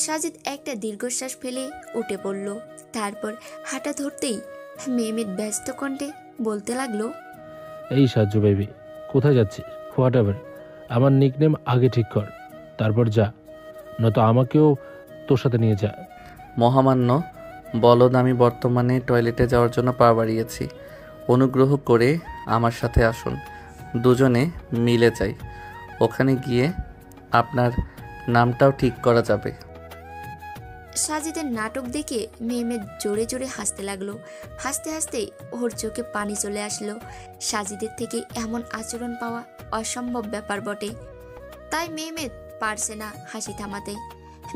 সাজিদ একটা দীর্ঘশ্বাস ফেলে উঠে পড়ল। তারপর হাঁটা ধরতেই মেহমেদ ব্যস্ত কণ্ঠে বলতে লাগলো, এই সাজু বেবি, কোথায় যাচ্ছিস? হোয়াট এভার, আমার নিকনেম আগে ঠিক কর, তারপর যা, নয়তো আমাকেও তোর সাথে নিয়ে যা। মহামান্য বলদ, আমি বর্তমানে টয়লেটে যাওয়ার জন্য পা বাড়িয়েছি। অনুগ্রহ করে আমার সাথে আসুন, দুজনে মিলে যাই। ওখানে গিয়ে আপনার নামটাও ঠিক করা যাবে। সাজিদের নাটক দেখে মেহমেদ জোরে জোরে হাসতে লাগলো। হাসতে হাসতে ওর চোখে পানি চলে আসলো। সাজিদের থেকে এমন আচরণ পাওয়া অসম্ভব ব্যাপার বটে, তাই মেহমেদ পারছে না হাসি থামাতে।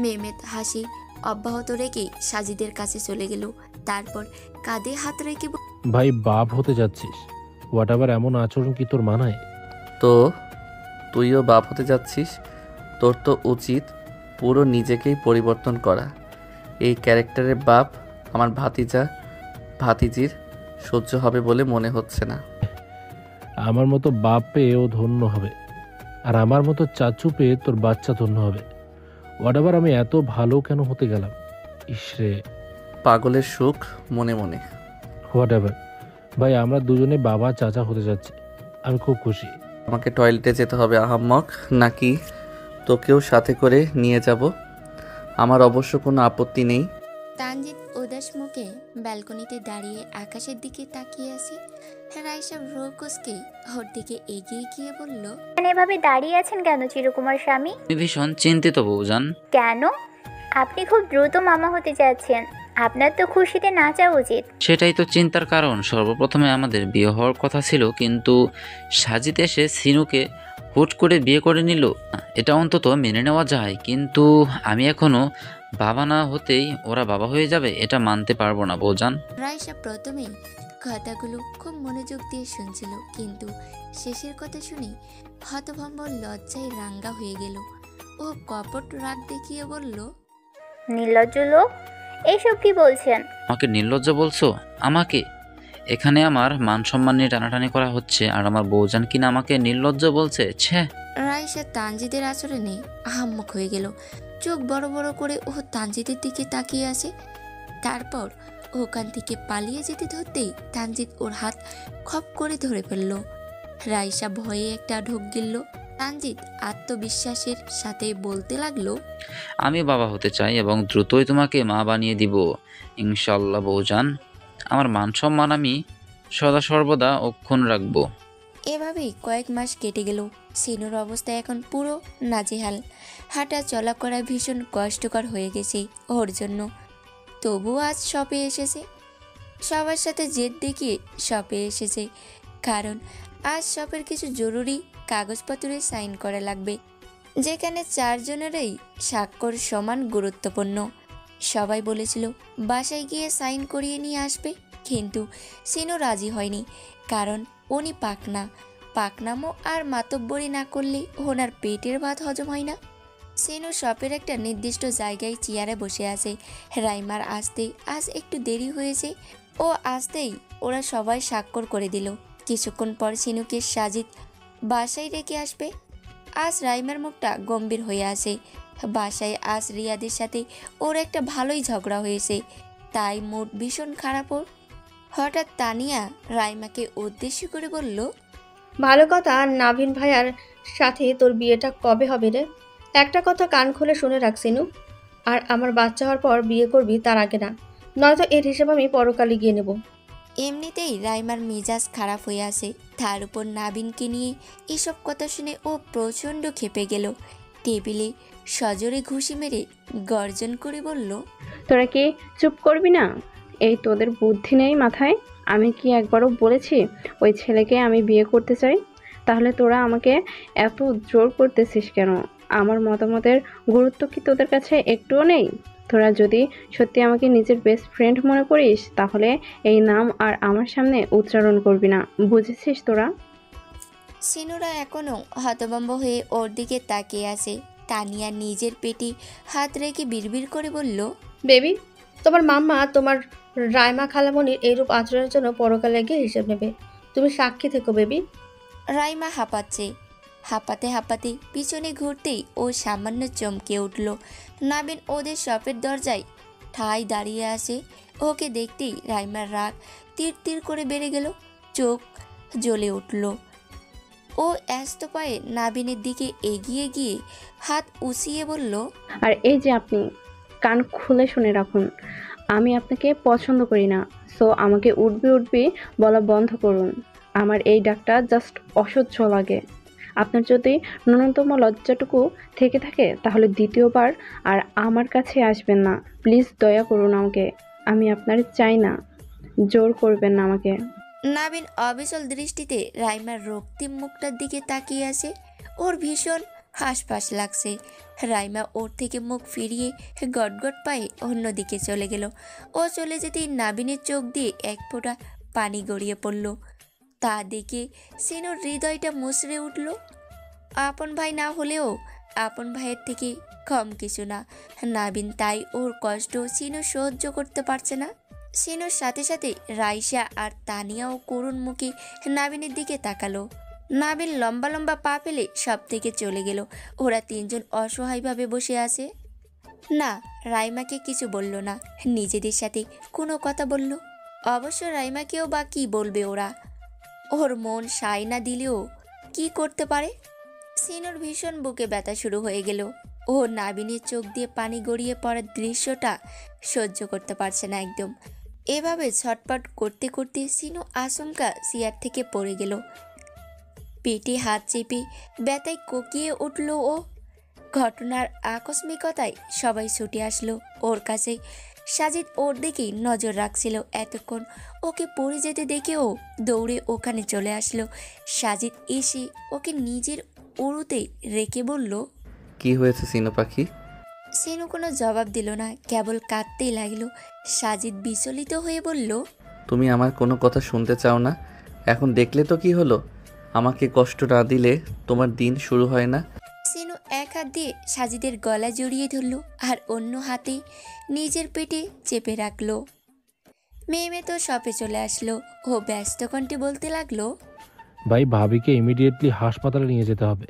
মেহমেদ হাসি অব্যাহত রেখে সাজিদের কাছে চলে গেল। তারপর কাঁধে হাত রেখে ভাই, বাপ হতে যাচ্ছিস, হোয়াট এভার, এমন আচরণ কি তোর মানায়? তো তুইও বাপ হতে যাচ্ছিস, তোর তো উচিত পুরো নিজেকেই পরিবর্তন করা। এই ক্যারেক্টারের বাপ আমার ভাতিজির সহ্য হবে বলে মনে হচ্ছে না। আমার মতো বাপ পেয়ে ও ধন্য হবে, আর আমার মতো চাচু পেয়ে তোর বাচ্চা ধন্য হবে। হোয়াট এভার, আমি এত ভালো কেন হতে গেলাম? ইসরে, পাগলের সুখ মনে মনে। হোয়াট এভার ভাই, আমরা দুজনে বাবা চাচা হতে যাচ্ছি, আমি খুব খুশি। আমাকে টয়লেটে যেতে হবে আহাম্মক, নাকি তোকেও সাথে করে নিয়ে যাব? আমার অবশ্য কোনো আপত্তি নেই। তানজিদ উদাস মুখে ব্যালকনিতে দাঁড়িয়ে আকাশের দিকে তাকিয়ে আছে। রাইসা ভ্রুকুচকে ওর দিকে এগিয়ে গিয়ে বলল, এভাবে দাঁড়িয়ে আছেন কেন চিরকুমার স্বামী? আমি ভীষণ চিন্তিত বউজান। কেন? আপনি খুব দ্রুত মামা হতে যাচ্ছেন, আপনার তো খুশিতে নাচা উচিত। সেটাই তো চিন্তার কারণ। সর্বপ্রথমে আমাদের বিয়ে হওয়ার কথা ছিল, কিন্তু সাজিদ এসে সিনুকে হুট করে বিয়ে করে নিল। এটা অন্তত মেনে নেওয়া যায়, কিন্তু আমি এখনো বাবা না হতেই ওরা বাবা হয়ে যাবে, এটা মানতে পারবো না বউজান। রাইসা প্রথমেই কথাগুলো খুব মনোযোগ দিয়ে শুনছিল, কিন্তু শেষের কথা শুনে হতভম্ব লজ্জায় রাঙ্গা হয়ে গেল। ও কপট রাগ দেখিয়ে বলল, নির্লজ্জ লোক, এইসব কি বলছেন? আমাকে নির্লজ্জ বলছো? আমাকে? এখানে আমার মান সম্মান নিয়ে টানাটানি করা হচ্ছে, আর আমার বউজান কিনা আমাকে নির্লজ্জ বলছে। ছে! রাইসা তানজিদের আচরণে আহাম্মক হয়ে গেল। চোখ বড় বড় করে ও তানজিদের দিকে তাকিয়ে আছে। তারপর ওখান থেকে পালিয়ে যেতে ধরতেই তানজিদ ওর হাত খপ করে ধরে ফেলল। রাইসা ভয়ে একটা ঢোক গিলল। তানজিদ আত্মবিশ্বাসের সাথে বলতে লাগলো, আমি বাবা হতে চাই এবং দ্রুতই তোমাকে মা বানিয়ে দিব ইনশাল্লাহ বউজান। আমার মান সম্মান আমি সদা সর্বদা অক্ষুণ্ণ রাখবো। এভাবেই কয়েক মাস কেটে গেল। সিনুর অবস্থা এখন পুরো নাজেহাল। হাঁটা চলা করা ভীষণ কষ্টকর হয়ে গেছে ওর জন্য। তবুও আজ শপে এসেছে, সবার সাথে জেদ দেখিয়ে শপে এসেছে, কারণ আজ শপের কিছু জরুরি কাগজপত্রে সাইন করা লাগবে, যেখানে চারজনেরই স্বাক্ষর সমান গুরুত্বপূর্ণ। সবাই বলেছিল বাসায় গিয়ে সাইন করিয়ে নিয়ে আসবে, কিন্তু সিনু রাজি হয়নি, কারণ উনি পাকনামো আর মাতব্বরি না করলে ওনার পেটের ভাত হজম হয় না। সিনু শপের একটা নির্দিষ্ট জায়গায় চেয়ারে বসে আছে। রাইমার আসতে আজ একটু দেরি হয়েছে। ও আসতেই ওরা সবাই স্বাক্ষর করে দিল। কিছুক্ষণ পর সিনুকে সাজিদ বাসায় রেখে আসবে। আজ রাইমার মুখটা গম্ভীর হয়ে আছে। বাসায় আজ রিয়াদের সাথে ওর একটা ভালোই ঝগড়া হয়েছে, তাই মুড ভীষণ খারাপ ওর। হঠাৎ তানিয়া রাইমাকে উদ্দেশ্য করে বলল, ভালো কথা, নাভিন ভাইয়ার সাথে তোর বিয়েটা কবে হবে রে? একটা কথা কান খুলে শুনে রাখছিনু, আর আমার বাচ্চা হওয়ার পর বিয়ে করবি, তার আগে না, নয়তো এর হিসেব আমি পরকালে গিয়ে নেব। এমনিতেই রাইমার মেজাজ খারাপ হয়ে আছে, তার উপর নাবিনকে নিয়ে এসব কথা শুনে ও প্রচণ্ড ক্ষেপে গেল। টেবিলে সজোরে ঘুষি মেরে গর্জন করে বলল, তোরা কি চুপ করবি না? এই তোদের বুদ্ধি নেই মাথায়? আমি কি একবারও বলেছি ওই ছেলেকে আমি বিয়ে করতে চাই? তাহলে তোরা আমাকে এত জোর করতেছিস কেন? আমার মতামতের গুরুত্ব কি তোদের কাছে একটুও নেই? তোরা যদি সত্যি আমাকে নিজের বেস্ট ফ্রেন্ড মনে করিস, তাহলে এই নাম আর আমার সামনে উচ্চারণ করবি না, বুঝেছিস তোরা? সিনুরা এখনও হতভম্ব হয়ে ওর দিকে তাকিয়ে আছে। তানিয়া নিজের পেটে হাত রেখে বিড়বিড় করে বলল, বেবি, তোমার মাম্মা তোমার রাইমা খালামণির এইরূপ আচরণের জন্য পরকালে গিয়ে হিসেব নেবে। তুমি সাক্ষী থেকো বেবি। রাইমা হাঁপাচ্ছে। হাঁপাতে হাঁপাতে পিছনে ঘুরতেই ও সামান্য চমকে উঠল। নাবিন ওদের শপের দরজায় ঠায় দাঁড়িয়ে আছে। ওকে দেখতেই রাইমার রাগ তীর তীর করে বেড়ে গেল, চোখ জ্বলে উঠল। ও ব্যস্ত পায়ে নাবিনের দিকে এগিয়ে গিয়ে হাত উঁচিয়ে বলল, আর এই যে আপনি কান খুলে শুনে রাখুন, আমি আপনাকে পছন্দ করি না। সো আমাকে উঠবি উঠবি বলা বন্ধ করুন। আমার এই ডাকটা জাস্ট অসহ্য লাগে। আপনার যদি ন্যূনতম লজ্জাটুকু থেকে থাকে তাহলে দ্বিতীয়বার আর আমার কাছে আসবেন না। প্লিজ দয়া করুন আমাকে। আমি আপনার চাই না, জোর করবেন না আমাকে। নাবিন অবিচল দৃষ্টিতে রাইমার রক্তিম মুখটার দিকে তাকিয়ে আছে। ওর ভীষণ হাসপাস লাগছে। রাইমা ওর থেকে মুখ ফিরিয়ে গটগট পায়ে অন্যদিকে চলে গেল। ও চলে যেতেই নাবিনের চোখ দিয়ে এক ফোঁটা পানি গড়িয়ে পড়ল। তা দেখে সিনুর হৃদয়টা মুচড়ে উঠল। আপন ভাই না হলেও আপন ভাইয়ের থেকে কম কিছু না নাবিন, তাই ওর কষ্ট সিনু সহ্য করতে পারছে না। সিনুর সাথে সাথে রাইসা আর তানিয়াও করুণ মুখে নাবিনের দিকে তাকালো। নাবিন লম্বা লম্বা পা ফেলে সব থেকে চলে গেল। ওরা তিনজন অসহায়ভাবে বসে আছে। না, রাইমাকে কিছু বলল না, নিজেদের সাথে কোনো কথা বলল। অবশ্য রাইমাকেও বা কি বলবে ওরা, ওর মন সায় না দিলেও কি করতে পারে। সিনুর ভীষণ বুকে ব্যথা শুরু হয়ে গেল। ও নাবিনের চোখ দিয়ে পানি গড়িয়ে পড়ার দৃশ্যটা সহ্য করতে পারছে না একদম। এভাবে ছটপট করতে করতে সিনু আচমকা চেয়ার থেকে পড়ে গেল। পেটে হাত চেপে ব্যথায় কোকিয়ে উঠল ও। ঘটনার আকস্মিকতায় সবাই ছুটে আসলো ওর কাছে। সাজিদ ওর দিকেই নজর রাখছিল এতক্ষণ। ওকে পড়ে যেতে দেখেও দৌড়ে ওখানে চলে আসলো। সাজিদ এসে ওকে নিজের উড়ুতে রেখে বলল, কি হয়েছে সিনু পাখি? সিনু কোনো জবাব দিল না, কেবল কাঁদতেই লাগলো। সাজিদ বিচলিত হয়ে বলল, তুমি আমার কোনো কথা শুনতে চাও না? এখন দেখলে তো কি হলো, আমাকে কষ্ট না দিলে তোমার দিন শুরু হয় না। সিনু এক হাত দিয়ে সাজিদের গলা জড়িয়ে ধরল আর অন্য হাতে নিজের পেটে চেপে রাখলো। মেয়ে তো শপে চলে আসলো। ও ব্যস্ত কণ্ঠে বলতে লাগলো, ভাই ভাবিকে ইমিডিয়েটলি হাসপাতালে নিয়ে যেতে হবে।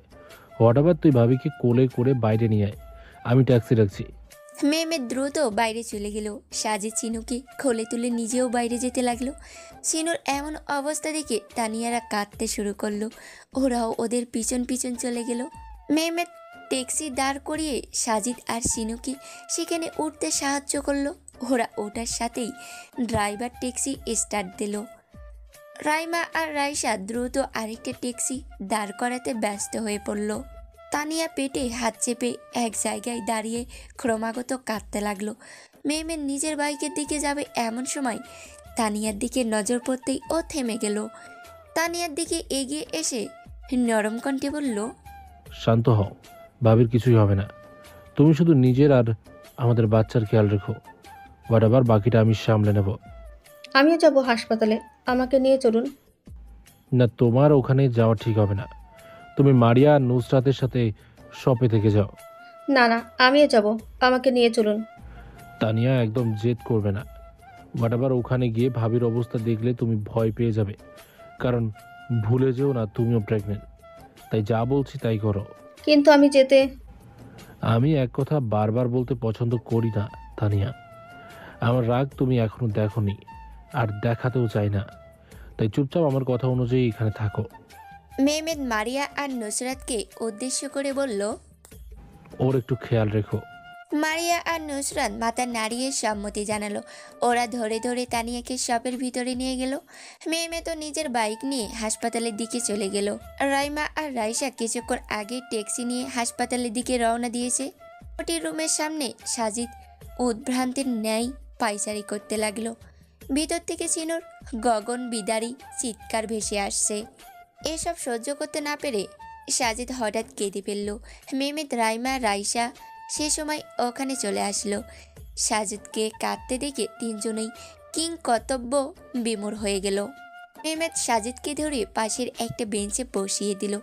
হোয়াটএভার, তুই ভাবিকে কোলে করে বাইরে নিয়ে আয়, আমি ট্যাক্সি রাখছি। মেয়ে দ্রুত বাইরে চলে গেল। সাজিদ চিনুকে কোলে তুলে নিজেও বাইরে যেতে লাগলো। চিনুর এমন অবস্থা দেখে তানিয়ারা কাঁদতে শুরু করলো। ওরাও ওদের পিছন পিছন চলে গেল। মেয়ে ট্যাক্সি দাঁড় করিয়ে সাজিদ আর সিনুকে সেখানে উঠতে সাহায্য করলো। ওরা ওটার সাথেই ড্রাইভার ট্যাক্সি স্টার্ট দিল। রাইমা আর রাইসা দ্রুত আরেকটা ট্যাক্সি দাঁড় করাতে ব্যস্ত হয়ে পড়ল। তানিয়া পেটে হাত চেপে এক জায়গায় দাঁড়িয়ে ক্রমাগত কাঁদতে লাগলো। মেয়ে নিজের বাইকের দিকে যাবে এমন সময় তানিয়ার দিকে নজর পড়তেই ও থেমে গেল। তানিয়ার দিকে এগিয়ে এসে নরম কণ্ঠে বলল, শান্ত হও, ভাবির কিছুই হবে না। তুমি শুধু নিজের আর আমাদের বাচ্চার খেয়াল রেখো। হোয়াটএভার, বাকিটা আমি সামলে নেব। আমিও যাব হাসপাতালে, আমাকে নিয়ে চলুন। না, তোমার ওখানে যাওয়া ঠিক হবে না। তুমি মারিয়া আর নুসরাতের সাথে শপে থেকে যাও। না না, আমিও যাব, আমাকে নিয়ে চলুন। তানিয়া একদম জেদ করবে না। হোয়াটএভার, ওখানে গিয়ে ভাবির অবস্থা দেখলে তুমি ভয় পেয়ে যাবে। কারণ ভুলে যেও না তুমিও প্রেগনেন্ট। তাই যা বলছি তাই করো। কিন্তু আমি যেতে। আমি এক কথা বারবার বলতে পছন্দ করি না তানিয়া। আমার রাগ তুমি এখনো দেখোনি, আর দেখাতেও চাই না। তাই চুপচাপ আমার কথা অনুযায়ী এখানে থাকো। মেহমেদ মারিয়া আর নুসরাতকে উদ্দেশ্য করে বলল, ওর একটু খেয়াল রেখো। মারিয়া আর নুসরাত মাথা নাড়িয়ে সম্মতি জানালো। ওরা ধরে ধরে তানিয়াকে শপের ভিতরে নিয়ে গেল। মেয়ে তো নিজের বাইক নিয়ে হাসপাতালের দিকে চলে গেল। রাইমা আর রাইসা কিছুক্ষণ আগে ট্যাক্সি নিয়ে হাসপাতালের দিকে রওনা দিয়েছে। ওটি রুমের সামনে সাজিদ উদ্ভ্রান্তের ন্যায় পায়চারি করতে লাগলো। ভিতর থেকে চিনুর গগন বিদারী চিৎকার ভেসে আসছে। এসব সহ্য করতে না পেরে সাজিদ হঠাৎ কেঁদে ফেলল। মেহমেদ, রাইমা, রাইসা সে সময় ওখানে চলে আসলো। সাজিদকে কাঁদতে দেখে তিনজনেই কিং কর্তব্য বিমূঢ় হয়ে গেল। মেহমেদ সাজিদকে ধরে পাশের একটা বেঞ্চে বসিয়ে দিল।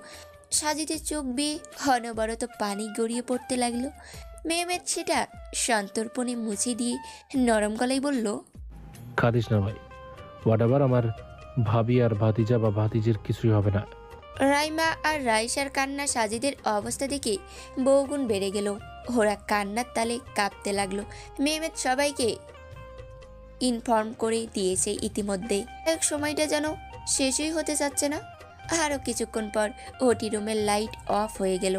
সাজিদের চোখ বেয়ে অনবরত পানি গড়িয়ে পড়তে লাগলো। মেহমেদ সেটা সন্তর্পণে মুছে দিয়ে নরম গলায় বলল, কাঁদিস না ভাই, হোয়াটএভার, আমার ভাবি আর ভাতিজা বা ভাতিজির কিছুই হবে না। রাইমা আর রাইসার কান্না সাজিদের অবস্থা দেখে বহুগুণ বেড়ে গেল। ওরা কান্নার তালে কাঁপতে লাগলো। মেহমেদ সবাইকে ইনফর্ম করে দিয়েছে ইতিমধ্যে। এক সময়টা যেন শেষই হতে যাচ্ছে না। আরও কিছুক্ষণ পর ওটি রুমের লাইট অফ হয়ে গেল।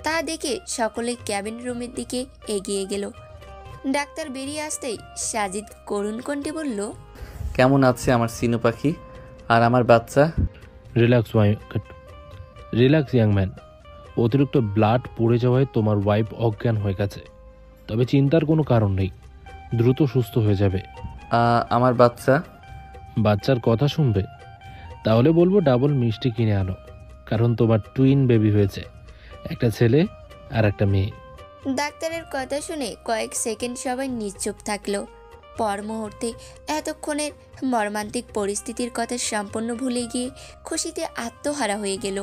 তা দেখে সকলে ক্যাবিন রুমের দিকে এগিয়ে গেল। ডাক্তার বেরিয়ে আসতেই সাজিদ করুণ কণ্ঠে বলল, কেমন আছে আমার সিনু পাখি আর আমার বাচ্চা? Relax young man. অতিরিক্ত ব্লাড পড়ে যাওয়ায় তোমার ওয়াইফ অজ্ঞান হয়ে গেছে, তবে চিন্তার কোনো কারণ নেই, দ্রুত সুস্থ হয়ে যাবে। আমার বাচ্চা? বাচ্চার কথা শুনবে? তাহলে বলবো ডাবল মিষ্টি কিনে আনো, কারণ তোমার টুইন বেবি হয়েছে, একটা ছেলে আর একটা মেয়ে। ডাক্তারের কথা শুনে কয়েক সেকেন্ড সবাই নিশ্চুপ থাকলো। পর মুহূর্তে এতক্ষণের মর্মান্তিক পরিস্থিতির কথা সম্পূর্ণ ভুলে গিয়ে খুশিতে আত্মহারা হয়ে গেল।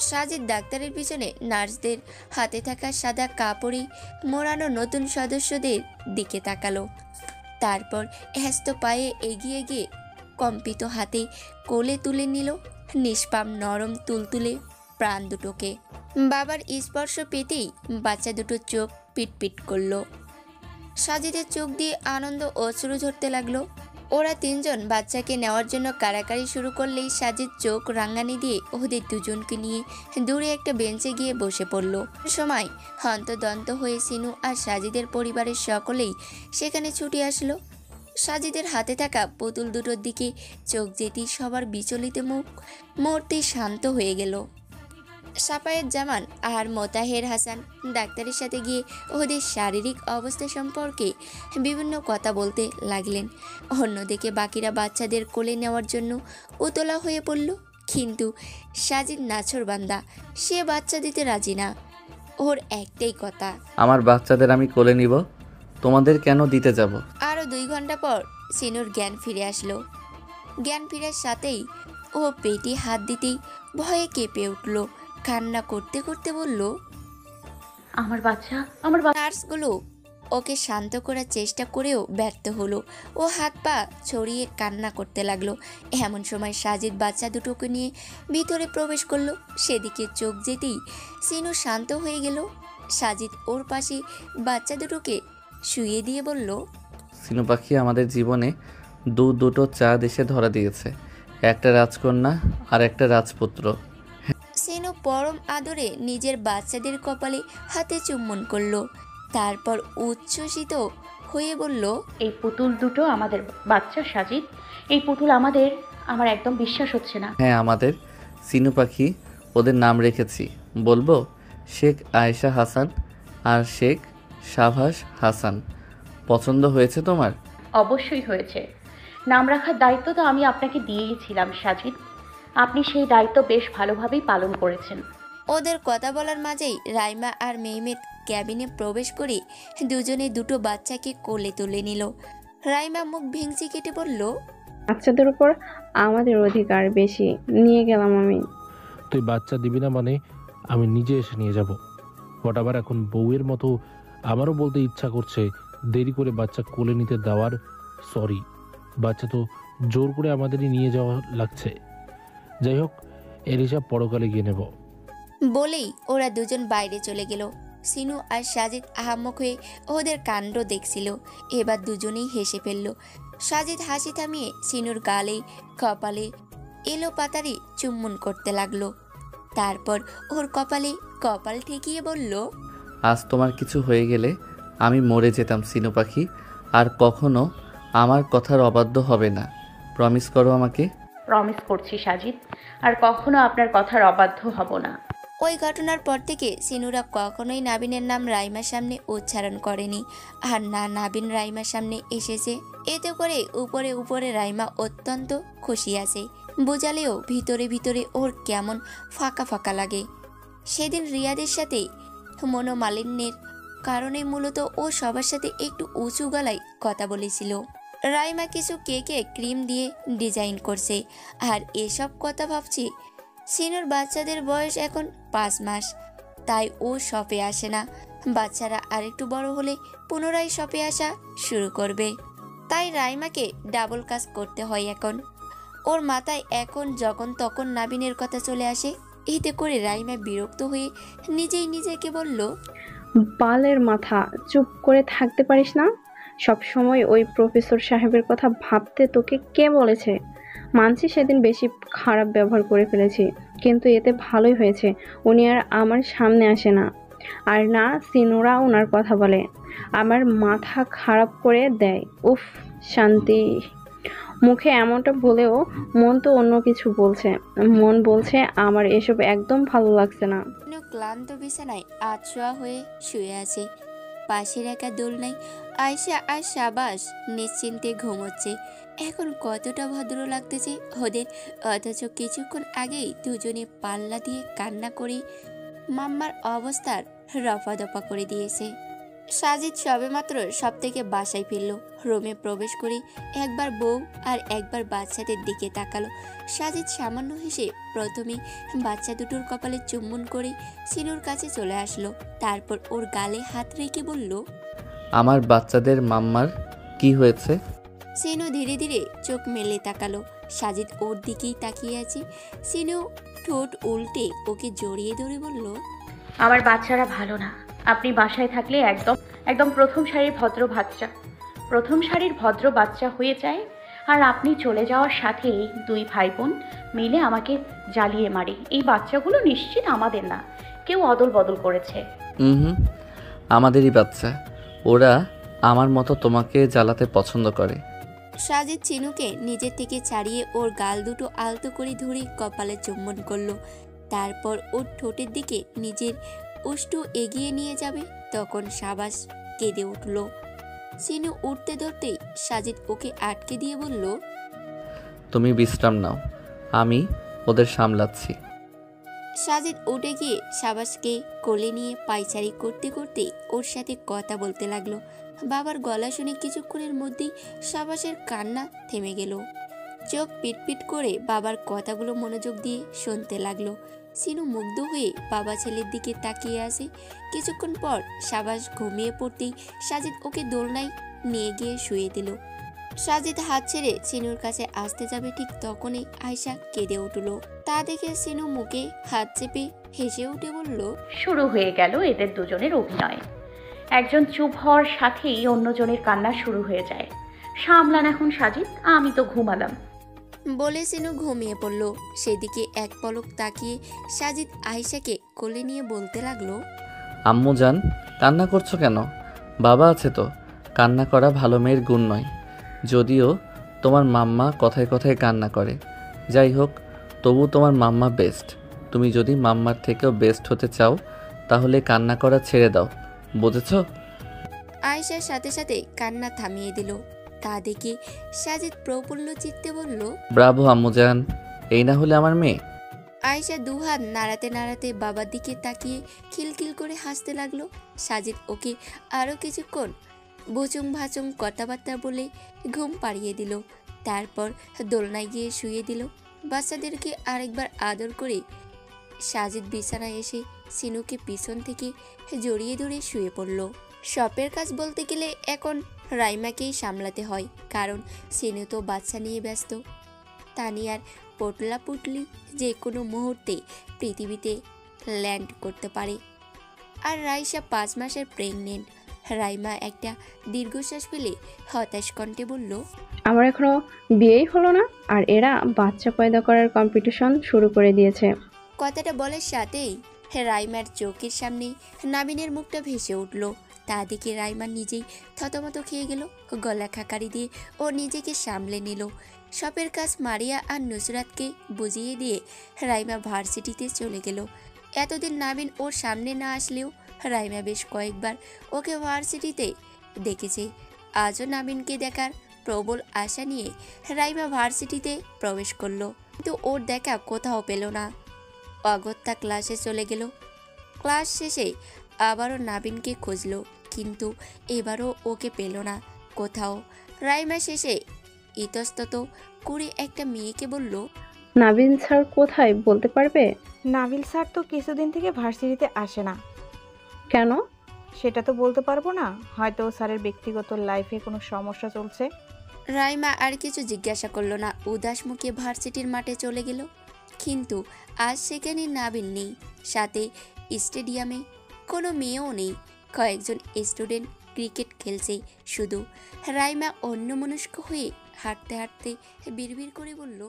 সাজিদ ডাক্তারের পিছনে নার্সদের হাতে থাকা সাদা কাপড়ে মোড়ানো নতুন সদস্যদের দিকে তাকালো। তারপর হ্যস্ত পায়ে এগিয়ে গিয়ে কম্পিত হাতে কোলে তুলে নিল নিষ্পাপ নরম তুলতুলে প্রাণ দুটোকে। বাবার স্পর্শ পেতেই বাচ্চা দুটো চোখ পিটপিট করলো। সাজিদের চোখ দিয়ে আনন্দ অশ্রু ঝরতে লাগলো। ওরা তিনজন বাচ্চাকে নেওয়ার জন্য কাড়াকাড়ি শুরু করলেই সাজিদ চোখ রাঙানি দিয়ে ওদের দুজনকে নিয়ে দূরে একটা বেঞ্চে গিয়ে বসে পড়ল। সময় হন্তদন্ত হয়ে সিনু আর সাজিদের পরিবারের সকলেই সেখানে ছুটে আসলো। সাজিদের হাতে থাকা পুতুল দুটোর দিকে চোখ যেতেই সবার বিচলিত মুখ মুহূর্তেই শান্ত হয়ে গেল। সাফায়েত জামান আর মোতাহের হাসান ডাক্তারের সাথে গিয়ে ওদের শারীরিক অবস্থা সম্পর্কে বিভিন্ন কথা বলতে লাগলেন। অন্যদিকে বাকিরা বাচ্চাদের কোলে নেওয়ার জন্য উতলা হয়ে পড়ল। কিন্তু সাজিদ নাছোড়বান্দা, সে বাচ্চা দিতে রাজি না। ওর একটাই কথা, আমার বাচ্চাদের আমি কোলে নিব, তোমাদের কেন দিতে যাব? আরও 2 ঘন্টা পর সিনুর জ্ঞান ফিরে আসলো। জ্ঞান ফিরার সাথেই ও পেটে হাত দিতেই ভয়ে কেঁপে উঠল। কান্না করতে করতে বলল, আমার বাচ্চা। নার্সগুলো ওকে শান্ত করার চেষ্টা করেও ব্যর্থ হলো। ও হাত পা ছড়িয়ে কান্না করতে লাগলো। এমন সময় সাজিদ বাচ্চা দুটোকে নিয়ে ভিতরে প্রবেশ করলো। সেদিকে চোখ যেতেই সিনু শান্ত হয়ে গেল। সাজিদ ওর পাশে বাচ্চা দুটোকে শুইয়ে দিয়ে বলল, সিনু পাখি আমাদের জীবনে দুটো চাঁদ এসে ধরা দিয়েছে, একটা রাজকন্যা আর একটা রাজপুত্র। সিনু পরম আদরে নিজের বাচ্চাদের কপালে হাতে চুম্বন করলো। তারপর উচ্ছ্বসিত হয়ে বলল, এই পুতুল দুটো আমাদের বাচ্চা সাজিদ। এই পুতুল আমার একদম বিশ্বাস হচ্ছে না। হ্যাঁ আমাদের। সিনু পাখি, ওদের নাম রেখেছি, বলবো শেখ আয়েশা হাসান আর শেখ সাভাস হাসান। পছন্দ হয়েছে তোমার? অবশ্যই হয়েছে। নাম রাখার দায়িত্ব তো আমি আপনাকে দিয়েইছিলাম সাজিদ। আপনি সেই দায়িত্ব বেশ ভালোভাবেই পালন করেছেন। ওদের কথা বলার মাঝেই রাইমা আর মেহমেদ ক্যাবিনে প্রবেশ করে দুজনে দুটো বাচ্চাকে কোলে তুলে নিল। রাইমা মুখ ভেঙচি কেটে বলল, বাচ্চাদের উপর আমাদের অধিকার বেশি, নিয়ে গেলাম আমি। তুই বাচ্চা দিবি না মানে আমি নিজে এসে নিয়ে যাব। আবার এখন বউয়ের মতো আমারও বলতে ইচ্ছা করছে দেরি করে বাচ্চা কোলে নিতে দেওয়ার সরি। বাচ্চা তো জোর করে আমাদেরই নিয়ে যাওয়া লাগছে। যাই হোক, এর হিসাব পরকালে গিয়ে নেব। বলেই ওরা দুজন বাইরে চলে গেল। সিনু আর সাজিদ আহাম্মক হয়ে ওদের কাণ্ড দেখছিল। এবার দুজনেই হেসে ফেলল। সাজিদ হাসি থামিয়ে সিনুর গালে কপালে এলো পাতারে চুম্বন করতে লাগলো। তারপর ওর কপালে কপাল ঠেকিয়ে বলল, আজ তোমার কিছু হয়ে গেলে আমি মরে যেতাম সিনু পাখি, আর কখনো আমার কথার অবাধ্য হবে না। প্রমিস করো আমাকে। প্রমিস করছি সাজিদ, আর কখনো আপনার কথার অবাধ্য হব না। ওই ঘটনার পর থেকে সিনুরা কখনোই নাবিনের নাম রাইমার সামনে উচ্চারণ করেনি। আর না নাবিন রাইমার সামনে এসেছে। এতে করে উপরে উপরে রাইমা অত্যন্ত খুশি আছে, বোঝালেও ভিতরে ভিতরে ওর কেমন ফাঁকা ফাঁকা লাগে। সেদিন রিয়াদের সাথে মনোমালিন্যের কারণে মূলত ও সবার সাথে একটু উঁচু গলায় কথা বলেছিল। রাইমা কিছু কেকে ক্রিম দিয়ে ডিজাইন করছে, আর এসব কথা ভাবছে। সিনুর বাচ্চাদের বয়স এখন 5 মাস, তাই ও শপে আসে না। বাচ্চারা আরেকটু বড় হলে পুনরায় শপে আসা শুরু করবে, তাই রাইমাকে ডাবল কাজ করতে হয় এখন। ওর মাথায় এখন যখন তখন নাবিনের কথা চলে আসে। এতে করে রাইমা বিরক্ত হয়ে নিজেই নিজেকে বলল, বালের মাথা, চুপ করে থাকতে পারিস না? সব সময় ওই প্রফেসর সাহেবের কথা ভাবতে তোকে কে বলেছে? মানছি সেদিন বেশি খারাপ ব্যবহার করে ফেলেছি, কিন্তু এতে ভালোই হয়েছে উনি আর আমার সামনে আসে না, আর না সিনুরা ওনার কথা বলে। আমার মাথা খারাপ করে দেয়। উফ, শান্তি। মুখে এমনটা বলেও মন তো অন্য কিছু বলছে। মন বলছে আমার এসব একদম ভালো লাগছে না। সিনু ক্লান্ত বিছানায় আছোয়া হয়ে শুয়ে আছে। পাশের একা দোলনায় আয়শা আর সাবাস নিশ্চিন্তে ঘুমোচ্ছে। এখন কতটা ভদ্র লাগতেছে ওদের, অথচ কিছুক্ষণ আগেই দুজনে পাল্লা দিয়ে কান্না করে মাম্মার অবস্থার রফাদফা করে দিয়েছে। সাজিদ সবেমাত্র সব থেকে বাসায় ফিরল। রুমে প্রবেশ করে একবার বউ আর একবার বাচ্চাদের দিকে তাকালো। সাজিদ সামান্য হেসে প্রথমে বাচ্চা দুটোর কপালে চুম্বন করে সিনুর কাছে চলে আসলো। তারপর ওর গালে হাত রেখে বলল, আমার বাচ্চাদের মাম্মার কি হয়েছে? সিনু ধীরে ধীরে চোখ মেলে তাকালো। সাজিদ ওর দিকেই তাকিয়ে আছে। সিনু ঠোঁট উল্টে ওকে জড়িয়ে ধরে বলল, আমার বাচ্চারা ভালো না। আপনি বাসায় থাকলে একদম একদম প্রথম সারির ভদ্র বাচ্চা হয়ে যায়, আর আপনি চলে যাওয়ার সাথেই দুই ভাই বোন মিলে আমাকে জ্বালিয়ে মারে। এই বাচ্চাগুলো নিশ্চিত আমাদের না, কেউ অদল বদল করেছে। হুম, আমাদেরই বাচ্চা। ওরা আমার মতো তোমাকে জ্বালাতে পছন্দ করে। সাজিদ চিনুকে নিজের থেকে ছাড়িয়ে ওর গাল দুটো আলতো করে ধরে কপালে চুম্বন করলো। তারপর ওর ঠোঁটের দিকে নিজের ওষ্ঠু এগিয়ে নিয়ে যাবে, তখন সাবাস কেঁদে উঠল। সিনু উঠতে ধরতেই সাজিদ ওকে আটকে দিয়ে বলল, তুমি বিশ্রাম নাও, আমি ওদের সামলাচ্ছি। সাজিদ উঠে গিয়ে সাবাসকে কোলে নিয়ে পায়চারি করতে করতে ওর সাথে কথা বলতে লাগলো। বাবার গলা শুনে কিছুক্ষণের মধ্যেই সাবাসের কান্না থেমে গেল। চোখ পিটপিট করে বাবার কথাগুলো মনোযোগ দিয়ে শুনতে লাগলো। সিনু মুগ্ধ হয়ে বাবা ছেলের দিকে তাকিয়ে আসে। কিছুক্ষণ পর সাবাস ঘুমিয়ে পড়তেই সাজিদ ওকে দোলনায় নিয়ে গিয়ে শুয়ে দিল। সাজিদ হাত ছেড়ে সিনুর কাছে আসতে যাবে, ঠিক তখনই আয়শা কেঁদে উঠল। তা দেখে সিনু মুখে হাত চেপে হেসে উঠে বলল, শুরু হয়ে গেল এদের দুজনের অভিনয়। একজন চুপ হওয়ার সাথেই অন্যজনের কান্না শুরু হয়ে যায়। সামলান এখন সাজিদ, আমি তো ঘুমালাম। বলে সিনু ঘুমিয়ে পড়ল। সেদিকে এক পলক তাকিয়ে সাজিদ আয়শাকে কোলে নিয়ে বলতে লাগলো, আম্মু জান, কান্না করছো কেন? বাবা আছে তো। কান্না করা ভালো মেয়ের গুণ নয়, যদিও তোমার মাম্মা কথায় কথায় কান্না করে। যাই হোক, তবু তোমার মাম্মা বেস্ট। তুমি যদি মাম্মার থেকেও বেস্ট হতে চাও তাহলে কান্না করা ছেড়ে দাও, বুঝেছো? আয়শার সাথে সাথে কান্না থামিয়ে দিল। তা দেখে সাজিদ প্রফুল্ল চিত্তে বলল, ব্রাভো আম্মু জান, এই না হলে আমার মেয়ে। আয়শা দুহাত নাড়াতে নাড়াতে বাবার দিকে তাকিয়ে খিলখিল করে হাসতে লাগলো। সাজিদ ওকে আরও কিছুক্ষণ ভুচুং ভাচুং কথাবার্তা বলে ঘুম পাড়িয়ে দিল। তারপর দোলনায় গিয়ে শুয়ে দিল। বাচ্চাদেরকে আরেকবার আদর করে সাজিদ বিছানায় এসে সিনুকে পিছন থেকে জড়িয়ে ধরে শুয়ে পড়ল। শপের কাজ বলতে গেলে এখন রাইমাকেই সামলাতে হয়, কারণ সিনু তো বাচ্চা নিয়ে ব্যস্ত। তানিয়ার পোটলা পুটলি যে কোনো মুহূর্তে পৃথিবীতে ল্যান্ড করতে পারে। আর রাইসা 5 মাসের প্রেগনেন্ট। রাইমা একটা দীর্ঘশ্বাস ফেলে হতাশ কণ্ঠে বলল, আমার এখনো বিয়েই হলো না, আর এরা বাচ্চা পয়দা করার কম্পিটিশন শুরু করে দিয়েছে। কথাটা বলার সাথেই রাইমার চোখের সামনে নাবিনের মুখটা ভেসে উঠল। তা দেখে রাইমা নিজেই থতমত খেয়ে গেল। গলা খাকারি দিয়ে ও নিজেকে সামলে নিল। শপের কাজ মারিয়া আর নুসরাতকে বুঝিয়ে দিয়ে রাইমা ভার্সিটিতে চলে গেল। এতদিন নাবিন ওর সামনে না আসলেও রাইমা বেশ কয়েকবার ওকে ভার্সিটিতে দেখেছে। আজও নাবিনকে দেখার প্রবল আশা নিয়ে রাইমা ভার্সিটিতে প্রবেশ করলো, কিন্তু ওর দেখা কোথাও পেল না। অগত্যা ক্লাসে চলে গেল। ক্লাস শেষে আবারও নাবিনকে খুঁজলো, কিন্তু এবারও ওকে পেল না কোথাও। রাইমা শেষে ইতস্তত করে একটা মেয়েকে বলল, নাবিন স্যার কোথায় বলতে পারবে? নাবিল স্যার তো কিছুদিন থেকে ভার্সিটিতে আসে না। কেন? সেটা তো বলতে পারবো না, হয়তো স্যারের ব্যক্তিগত লাইফে কোনো সমস্যা চলছে। রাইমা আর কিছু জিজ্ঞাসা করলো না, উদাস মুখে ভার্সিটির মাঠে চলে গেল। কিন্তু আজ সেখানে নাবিল নেই, সাথে স্টেডিয়ামে কোনো মেয়েও নেই। কয়েকজন স্টুডেন্ট ক্রিকেট খেলছে শুধু। রাইমা অন্যমনস্ক হয়ে হাঁটতে হাঁটতে বিড়বিড় করে বলল,